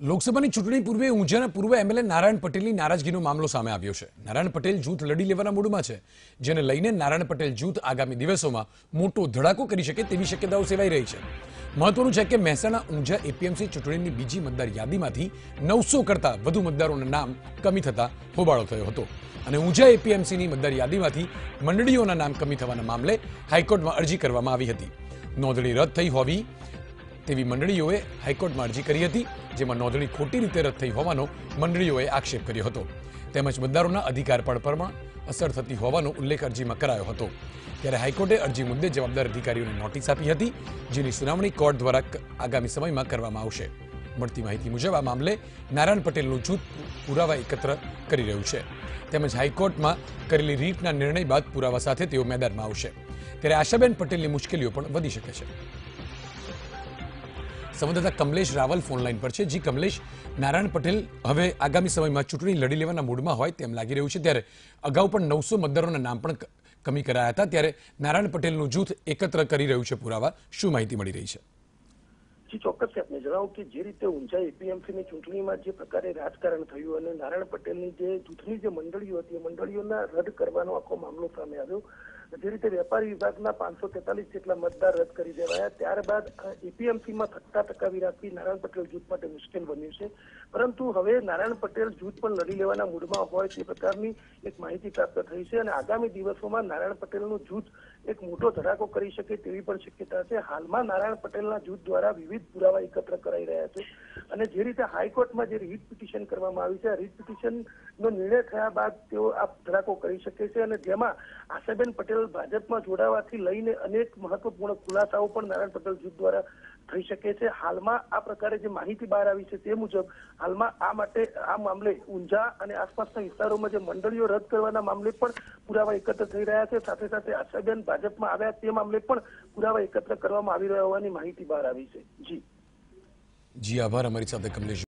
લોકસભાની ચૂંટણી પૂર્વે ઊંઝાના પૂર્વ એમએલએ નારાયણ પટેલની નારાજગીનો મામલો સામે આવ્યો છે. નારાયણ પટેલ જૂથ લડી લેવાના મૂડમાં છે, જેને લઈને નારાયણ પટેલ જૂથ આગામી દિવસોમાં મોટો ધડાકો કરી શકે તેવી શક્યતાઓ સેવાઈ રહી છે. મહત્વનું છે કે મહેસાણા ઊંઝા એપીએમસી ચૂંટણીની બીજી મતદાર યાદીમાંથી 900 કરતાં વધુ મતદારોના નામ કમી થતા હોબાળો થયો હતો અને ઊંઝા એપીએમસીની મતદાર યાદીમાંથી મંડળીઓના નામ કમી થવાના મામલે હાઈકોર્ટમાં અરજી કરવામાં આવી હતી. નોંધણી રદ થઈ હોવી તેવી મંડળીઓએ હાઈકોર્ટમાં અરજી કરી હતી, જેમાં નોંધણી ખોટી રીતે રદ થઈ હોવાનો મંડળીઓએ આક્ષેપ કર્યો હતો. તેમજ મતદારોના અધિકાર પર પણ અસર થતી હોવાનો ઉલ્લેખ અરજીમાં કરાયો હતો. ત્યારે હાઈકોર્ટે અરજી મુદ્દે જવાબદાર અધિકારીઓને નોટિસ આપી હતી, જેની સુનાવણી કોર્ટ દ્વારા આગામી સમયમાં કરવામાં આવશે. મળતી માહિતી મુજબ આ મામલે નારાયણ પટેલનું જૂથ પુરાવા એકત્ર કરી રહ્યું છે. તેમજ હાઈકોર્ટમાં કરેલી રીટના નિર્ણય બાદ પુરાવા સાથે તેઓ મેદાનમાં આવશે. ત્યારે આશાબેન પટેલની મુશ્કેલીઓ પણ વધી શકે છે. સંવાદદાતા કમલેશ રાવલ ફોનલાઈન પર છે. જી કમલેશ, નારાયણ પટેલ હવે આગામી સમયમાં ચૂંટણી લડી લેવાના મૂડમાં હોય તેમ લાગી રહ્યું છે. ત્યારે અગાઉ પણ 900 મતદારોના નામ પણ કમી કરાયા હતા. ત્યારે નારાયણ પટેલનું જૂથ એકત્ર કરી રહ્યું છે પુરાવા. શું માહિતી મળી રહી છે? જી ચોક્કસ આપને જણાવું કે જે રીતે ઊંઝા એપીએમસીની ચૂંટણીમાં જે પ્રકારે રાજકારણ થયું અને નારાયણ પટેલની જે જૂથની જે મંડળીઓ હતી એ મંડળીઓના રદ કરવાનો આખો મામલો સામે આવ્યો. જે રીતે વેપારી વિભાગના 543 જેટલા મતદાર રદ કરી દેવાયા, ત્યારબાદ એપીએમસીમાં ટકાવી રાખવી નારાયણ પટેલ જૂથ માટે મુશ્કેલ બન્યું છે. પરંતુ હવે નારાયણ પટેલ જૂથ પણ લડી લેવાના મૂડમાં હોય તે પ્રકારની એક માહિતી પ્રાપ્ત થઈ છે અને આગામી દિવસોમાં નારાયણ પટેલનું જૂથ એક મોટો ધડાકો કરી શકે તેવી પણ શક્યતા છે. હાલમાં નારાયણ પટેલના જૂથ દ્વારા વિવિધ પુરાવા એકત્ર કરાઈ રહ્યા છે અને જે રીતે હાઈકોર્ટમાં જે રીટ પિટિશન કરવામાં આવી છે, આ રીટ પિટિશનનો નિર્ણય થયા બાદ તેઓ આ ધડાકો કરી શકે છે અને જેમાં આશાબેન પટેલ ભાજપમાં જોડાવાથી લઈને અનેક મહત્વપૂર્ણ ખુલાસાઓ પણ નારાયણ પટેલ જૂથ દ્વારા થઈ શકે છે. હાલમાં આ પ્રકારે જે માહિતી બહાર આવી છે તે મુજબ હાલમાં આ મામલે ઊંઝા અને આસપાસના વિસ્તારોમાં જે મંડળીઓ રદ કરવાના મામલે પણ પુરાવા એકત્ર થઈ રહ્યા છે. સાથે સાથે આશાબેન ભાજપમાં આવ્યા તે મામલે પણ પુરાવા એકત્ર કરવામાં આવી રહ્યા હોવાની માહિતી બહાર આવી છે. જી આભાર અમારી સાથે કમલેશ.